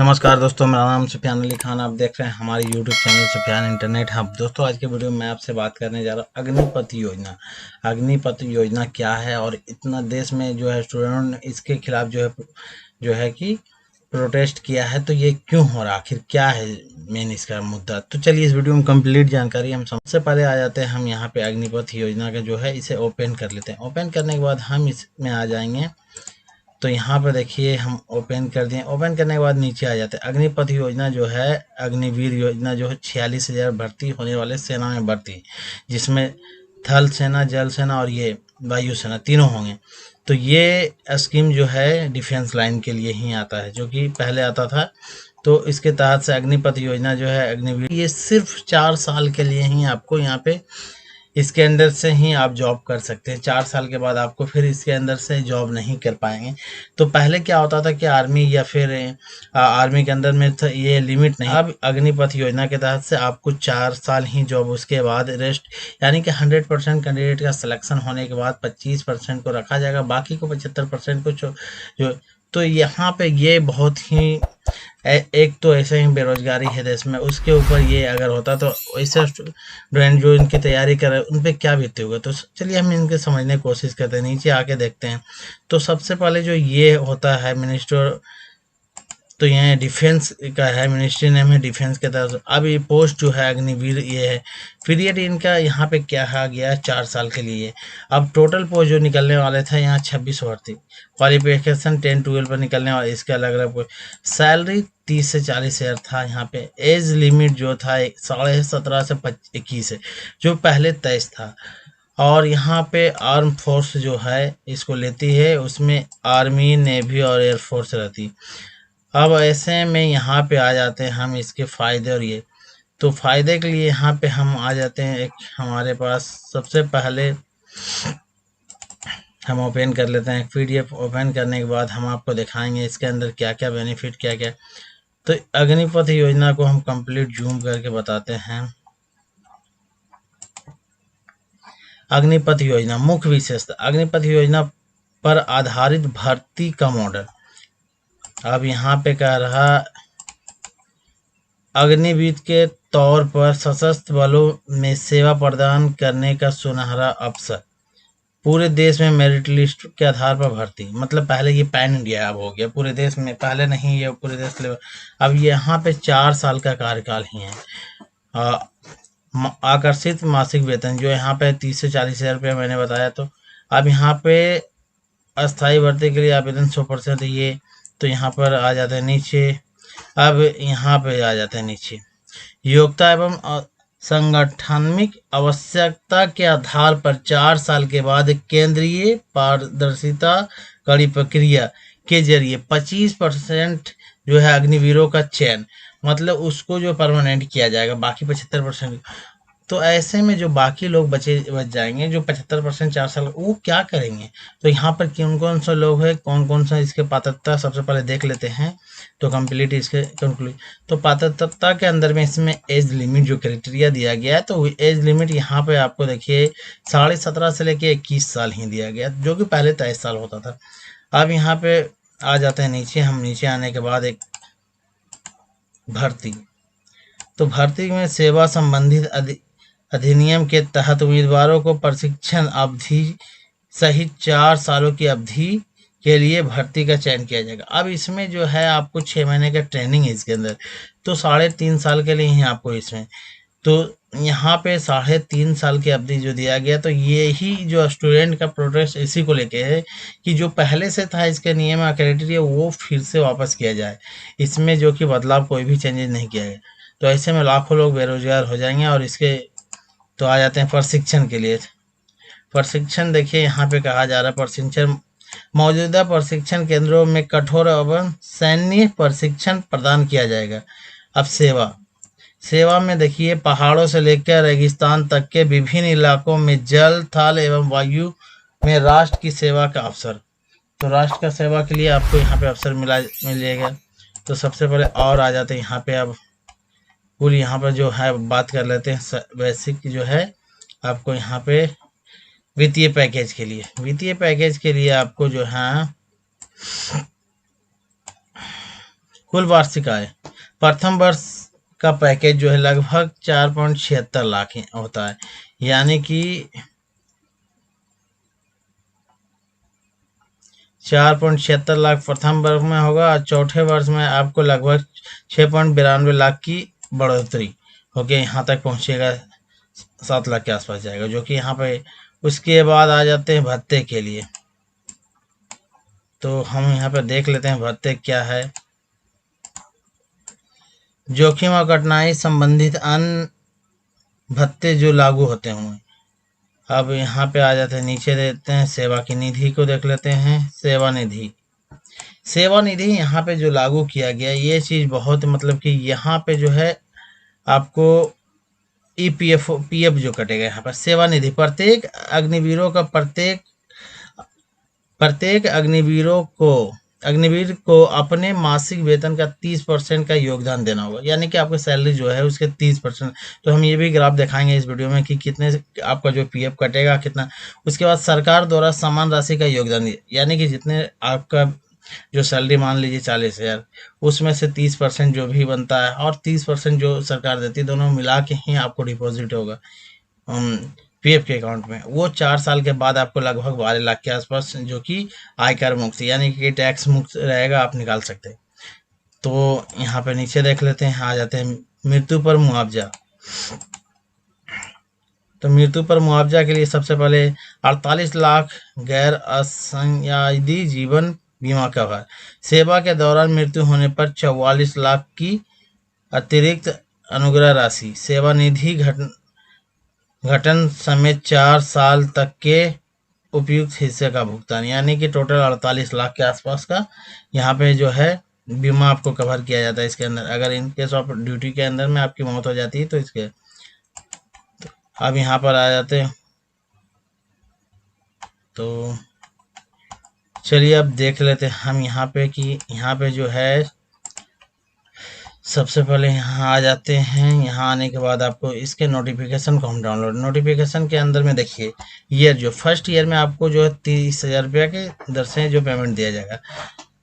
नमस्कार दोस्तों, मेरा नाम सुफियान अली खान। आप देख रहे हैं हमारे YouTube channel Sufiyan internet hub. दोस्तों, आज के वीडियो में मैं आपसे बात करने जा रहा हूँ अग्निपथ योजना। अग्निपथ योजना क्या है और इतना देश में जो है स्टूडेंटों ने इसके खिलाफ जो है कि प्रोटेस्ट किया है, तो ये क्यों हो रहा, आखिर क्या है मेन इसका मुद्दा। तो चलिए इस वीडियो में कंप्लीट जानकारी हम सबसे पहले आ जाते हैं। हम यहाँ पे अग्निपथ योजना का जो है इसे ओपन कर लेते हैं। ओपन करने के बाद हम इसमें आ जाएंगे। तो यहाँ पर देखिए हम ओपन कर दिए। ओपन करने के बाद नीचे आ जाते हैं। अग्निपथ योजना जो है, अग्निवीर योजना जो है 46,000 भर्ती होने वाले सेना में भर्ती, जिसमें थल सेना, जल सेना और ये वायु सेना तीनों होंगे। तो ये स्कीम जो है डिफेंस लाइन के लिए ही आता है, जो कि पहले आता था। तो इसके तहत से अग्निपथ योजना जो है, अग्निवीर, ये सिर्फ 4 साल के लिए ही आपको यहाँ पे इसके अंदर से ही आप जॉब कर सकते हैं। 4 साल के बाद आपको फिर इसके अंदर से जॉब नहीं कर पाएंगे। तो पहले क्या होता था कि आर्मी या फिर आर्मी के अंदर में ये लिमिट नहीं। अब अग्निपथ योजना के तहत से आपको 4 साल ही जॉब, उसके बाद रेस्ट, यानी कि 100% कैंडिडेट का सिलेक्शन होने के बाद 25% को रखा जाएगा, बाकी को 75% को जो। तो यहाँ पे ये बहुत ही एक तो ऐसे ही बेरोजगारी है देश में, उसके ऊपर ये अगर होता तो ऐसे स्टूडेंट जो इनकी तैयारी कर रहे हैं उन पे क्या बीते होगा। तो चलिए हम इनके समझने की कोशिश करते हैं, नीचे आके देखते हैं। तो सबसे पहले जो ये होता है मिनिस्टर, तो यहाँ डिफेंस का है, मिनिस्ट्री नेम है डिफेंस के तरफ। अब ये पोस्ट जो है अग्निवीर ये है। पीरियड इनका यहाँ पे क्या आ गया, 4 साल के लिए। अब टोटल पोस्ट जो निकलने वाले थे यहाँ 26 भर्ती, क्वालिफिकेशन 10-12 पर निकलने वाले, इसके अलग अलग पोस्ट। सैलरी 30 से 40 हज़ार था। यहाँ पे एज लिमिट जो था 17.5 से 21 है, जो पहले 23 था। और यहाँ पे आर्म फोर्स जो है इसको लेती है, उसमें आर्मी, नेवी और एयरफोर्स रहती। अब ऐसे में यहाँ पे आ जाते हैं हम इसके फ़ायदे। और ये तो फ़ायदे के लिए यहाँ पे हम आ जाते हैं। एक हमारे पास सबसे पहले हम ओपन कर लेते हैं पीडीएफ। ओपन करने के बाद हम आपको दिखाएंगे इसके अंदर क्या क्या बेनिफिट, क्या क्या। तो अग्निपथ योजना को हम कंप्लीट जूम करके बताते हैं। अग्निपथ योजना मुख्य विशेषता, अग्निपथ योजना पर आधारित भर्ती का मॉडल। अब यहाँ पे कह रहा अग्निवीर के तौर पर सशस्त्र बलों में सेवा प्रदान करने का सुनहरा अवसर। पूरे देश में मेरिट लिस्ट के आधार पर भर्ती, मतलब पहले ये पैन इंडिया अब हो गया पूरे देश में, पहले नहीं ये पूरे देश लेवल। अब यहाँ पे 4 साल का कार्यकाल ही है। आकर्षित मासिक वेतन जो यहाँ पे 30 से 40 हज़ार रुपये मैंने बताया। तो अब यहाँ पे अस्थायी भर्ती के लिए आवेदन 100% ये। तो यहाँ पर आ जाते हैं नीचे। अब यहाँ पे आ जाते हैं नीचे, योग्यता एवं संगठनिक आवश्यकता के आधार पर 4 साल के बाद केंद्रीय पारदर्शिता कड़ी प्रक्रिया के जरिए 25% जो है अग्निवीरों का चयन, मतलब उसको जो परमानेंट किया जाएगा, बाकी 75%। तो ऐसे में जो बाकी लोग बच जाएंगे, जो 75% 4 साल, वो क्या करेंगे। तो यहाँ पर कौन कौन सा लोग है, कौन कौन सा इसके पात्रता, सबसे पहले देख लेते हैं। तो कंप्लीट इसके कंक्लूड। तो पात्रता के अंदर में इसमें एज लिमिट जो क्राइटेरिया दिया गया है, तो एज लिमिट यहाँ पे आपको देखिए 17.5 से लेके 21 साल ही दिया गया, जो कि पहले 23 साल होता था। अब यहाँ पे आ जाते हैं नीचे। हम नीचे आने के बाद एक भर्ती, तो भर्ती में सेवा संबंधित अधिनियम के तहत उम्मीदवारों को प्रशिक्षण अवधि सहित 4 सालों की अवधि के लिए भर्ती का चयन किया जाएगा। अब इसमें जो है आपको 6 महीने का ट्रेनिंग है इसके अंदर, तो 3.5 साल के लिए ही आपको इसमें। तो यहाँ पे 3.5 साल की अवधि जो दिया गया, तो ये ही जो स्टूडेंट का प्रोटेस्ट इसी को लेके है कि जो पहले से था इसके नियम क्राइटेरिया वो फिर से वापस किया जाए, इसमें जो कि बदलाव कोई भी चेंजेस नहीं किया गया। तो ऐसे में लाखों लोग बेरोजगार हो जाएंगे। और इसके तो आ जाते हैं प्रशिक्षण के लिए। प्रशिक्षण देखिए यहाँ पे कहा जा रहा है, प्रशिक्षण मौजूदा प्रशिक्षण केंद्रों में कठोर एवं सैन्य प्रशिक्षण प्रदान किया जाएगा। अब सेवा में देखिए पहाड़ों से लेकर रेगिस्तान तक के विभिन्न इलाकों में जल, थल एवं वायु में राष्ट्र की सेवा का अवसर। तो राष्ट्र का सेवा के लिए आपको यहाँ पे अवसर मिलेगा। तो सबसे पहले और आ जाते हैं यहाँ पे। अब कुल यहाँ पर जो है बात कर लेते हैं बेसिक जो है आपको यहाँ पे वित्तीय पैकेज के लिए। वित्तीय पैकेज के लिए आपको जो है कुल वार्षिक आय प्रथम वर्ष का पैकेज जो है लगभग 4.76 लाख होता है, यानी कि 4.76 लाख प्रथम वर्ष में होगा और चौथे वर्ष में आपको लगभग 6.92 लाख की बढ़ोतरी होके यहाँ तक पहुँचेगा, 7 लाख के आसपास जाएगा, जो कि यहाँ पे उसके बाद आ जाते हैं भत्ते के लिए। तो हम यहाँ पे देख लेते हैं भत्ते क्या है। जोखिम और कठिनाई संबंधित अन्य भत्ते जो लागू होते होंगे। अब यहाँ पे आ जाते हैं, नीचे देते हैं सेवा की निधि को देख लेते हैं। सेवा निधि यहाँ पे जो लागू किया गया, ये चीज बहुत मतलब कि यहाँ पे जो है आपको पीएफ जो कटेगा यहाँ पर सेवा निधि प्रत्येक अग्निवीर को अपने मासिक वेतन का 30% का योगदान देना होगा, यानी कि आपकी सैलरी जो है उसके 30%। तो हम ये भी ग्राफ दिखाएंगे इस वीडियो में कि कितने आपका जो पीएफ कटेगा कितना। उसके बाद सरकार द्वारा समान राशि का योगदान, यानी कि जितने आपका जो सैलरी मान लीजिए 40,000, उसमें से 30% जो भी बनता है और 30% जो सरकार देती है, दोनों मिला के ही आपको डिपॉजिट होगा पीएफ के अकाउंट में। वो 4 साल के बाद आपको लगभग 12 लाख के आसपास, जो कि आयकर मुक्त यानी कि टैक्स मुक्त रहेगा, आप निकाल सकते हैं। तो यहाँ पे नीचे देख लेते हैं, आ जाते हैं मृत्यु पर मुआवजा। तो मृत्यु पर मुआवजा के लिए सबसे पहले 48 लाख गैर असंयादी जीवन बीमा कवर। सेवा के दौरान मृत्यु होने पर 44 लाख की अतिरिक्त अनुग्रह राशि। सेवा निधि घटन समेत 4 साल तक के उपयुक्त हिस्से का भुगतान, यानी कि टोटल 48 लाख के आसपास का यहाँ पे जो है बीमा आपको कवर किया जाता है इसके अंदर। अगर इन केस ऑफ ड्यूटी के अंदर में आपकी मौत हो जाती है तो इसके अब यहाँ पर आ जाते हैं। तो चलिए अब देख लेते हैं हम यहाँ पे कि यहाँ पे जो है सबसे पहले यहाँ आ जाते हैं। यहाँ आने के बाद आपको इसके नोटिफिकेशन को हम नोटिफिकेशन के अंदर में देखिए, ईयर जो फर्स्ट ईयर में आपको जो है 30,000 रुपया के दर से जो पेमेंट दिया जाएगा।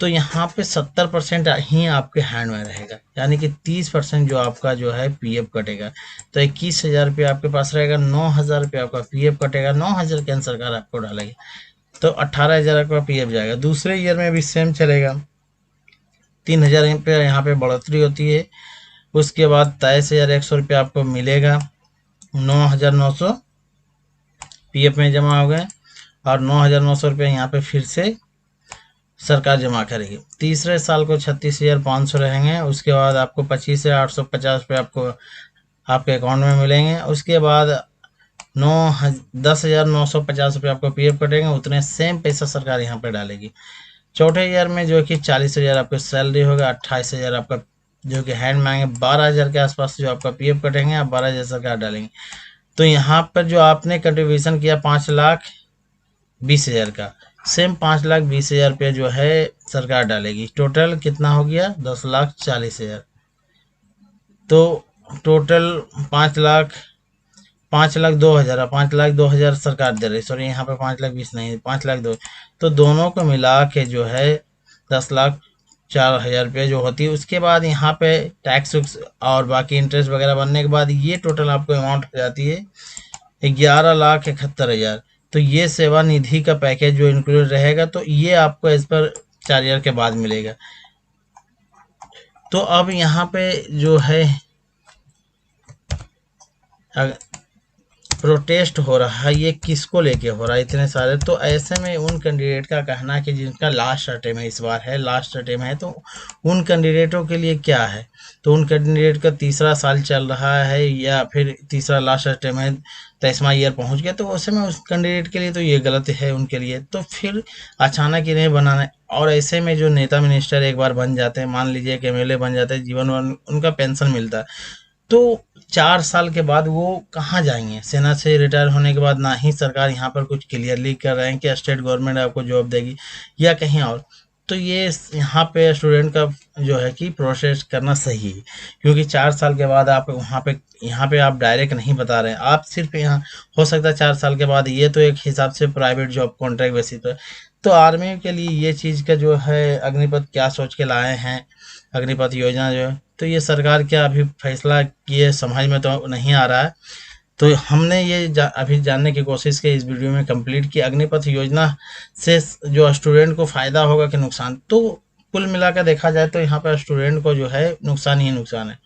तो यहाँ पे 70% ही आपके हैंड में रहेगा, यानी कि 30% जो आपका जो है पीएफ कटेगा। तो 21,000 रुपया आपके पास रहेगा, 9,000 रुपया आपका पीएफ कटेगा, 9,000 केंद्र सरकार आपको डालेगी, तो 18,000 आपका पीएफ जाएगा। दूसरे ईयर में भी सेम चलेगा, 3,000 रुपया यहाँ पे बढ़ोतरी होती है। उसके बाद 23,100 रुपया आपको मिलेगा, 9,900 पीएफ में जमा हो गए और 9,900 रुपया यहाँ पे फिर से सरकार जमा करेगी। तीसरे साल को 36,500 रहेंगे। उसके बाद आपको 25,850 रुपये आपको आपके अकाउंट में मिलेंगे। उसके बाद 10,950 रुपये आपको पीएफ कटेंगे, उतने सेम पैसा सरकार यहाँ पे डालेगी। चौथे ईयर में जो कि 40,000 आपकी सैलरी होगा, 28,000 आपका जो कि हैंड मांगे, 12,000 के आसपास जो आपका पीएफ कटेंगे, आप 12,000 सरकार डालेंगे। तो यहाँ पर जो आपने कंट्रीब्यूशन किया 5,20,000 का, सेम 5,20,000 रुपये जो है सरकार डालेगी। टोटल कितना हो गया, 10,40,000। तो टोटल 5,02,000 सरकार दे रही, सॉरी यहाँ पे 5,20,000 नहीं, 5,02,000। तो दोनों को मिला के जो है 10,04,000 रुपये जो होती है। उसके बाद यहाँ पे टैक्स और बाकी इंटरेस्ट वगैरह बनने के बाद ये टोटल आपको अमाउंट हो जाती है 11,71,000। तो ये सेवा निधि का पैकेज जो इंक्लूड रहेगा, तो ये आपको इस पर 4 ईयर के बाद मिलेगा। तो अब यहाँ पे जो है प्रोटेस्ट हो रहा है, ये किसको लेके हो रहा है इतने सारे। तो ऐसे में उन कैंडिडेट का कहना है कि जिनका लास्ट अटेम्प्ट है, इस बार है लास्ट अटेम्प्ट है, तो उन कैंडिडेटों के लिए क्या है। तो उन कैंडिडेट का तीसरा साल चल रहा है या फिर तीसरा लास्ट अटेम्प्ट है, 23वां ईयर पहुंच गया, तो ऐसे में उस कैंडिडेट के लिए तो ये गलत है उनके लिए। तो फिर अचानक इन्हें बनाना, और ऐसे में जो नेता मिनिस्टर एक बार बन जाते हैं, मान लीजिए कि एमएलए बन जाते हैं, जीवन भर उनका पेंशन मिलता है, तो 4 साल के बाद वो कहाँ जाएंगे। सेना से रिटायर होने के बाद ना ही सरकार यहाँ पर कुछ क्लियरली कर रहे हैं कि स्टेट गवर्नमेंट आपको जॉब देगी या कहीं और। तो ये यहाँ पे स्टूडेंट का जो है कि प्रोसेस करना सही है, क्योंकि 4 साल के बाद आप यहाँ पे आप डायरेक्ट नहीं बता रहे हैं, आप सिर्फ यहाँ हो सकता है 4 साल के बाद, ये तो एक हिसाब से प्राइवेट जॉब कॉन्ट्रैक्ट बेसिस पर। तो आर्मी के लिए ये चीज़ का जो है अग्निपथ क्या सोच के लाए हैं, अग्निपथ योजना जो है, तो ये सरकार क्या अभी फैसला किए समझ में तो नहीं आ रहा है। तो हमने ये अभी जानने की कोशिश की इस वीडियो में कंप्लीट कि अग्निपथ योजना से जो स्टूडेंट को फ़ायदा होगा कि नुकसान। तो कुल मिलाकर देखा जाए तो यहाँ पर स्टूडेंट को जो है नुकसान ही नुकसान है।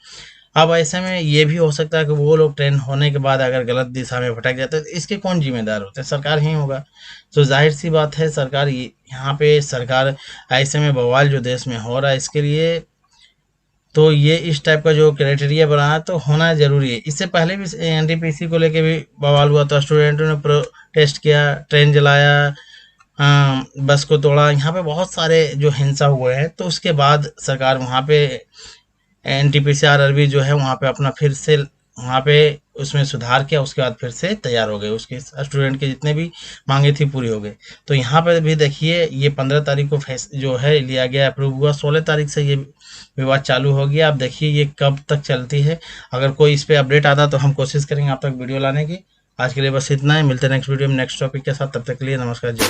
अब ऐसे में ये भी हो सकता है कि वो लोग ट्रेन होने के बाद अगर गलत दिशा में भटक जाते हैं तो इसके कौन जिम्मेदार होते हैं? सरकार ही होगा। तो जाहिर सी बात है सरकार यहाँ पे सरकार ऐसे में बवाल जो देश में हो रहा है इसके लिए तो ये इस टाइप का जो क्राइटेरिया बना तो होना ज़रूरी है। इससे पहले भी एनटीपीसी को लेके भी बवाल हुआ था, स्टूडेंटों ने प्रोटेस्ट किया, ट्रेन जलाया, बस को तोड़ा, यहाँ पे बहुत सारे जो हिंसा हुए हैं। तो उसके बाद सरकार वहाँ पे एनटीपीसी आरआरबी जो है वहाँ पे अपना फिर से वहाँ पे उसमें सुधार किया, उसके बाद फिर से तैयार हो गए, उसके स्टूडेंट के जितने भी मांगे थी पूरी हो गई। तो यहाँ पे भी देखिए ये 15 तारीख को जो है लिया गया, अप्रूव हुआ, 16 तारीख से ये विवाद चालू हो गया। आप देखिए ये कब तक चलती है। अगर कोई इस पर अपडेट आता तो हम कोशिश करेंगे आप तक वीडियो लाने की। आज के लिए बस इतना है, मिलते हैं नेक्स्ट वीडियो में नेक्स्ट टॉपिक के साथ। तब तक के लिए नमस्कार, जय।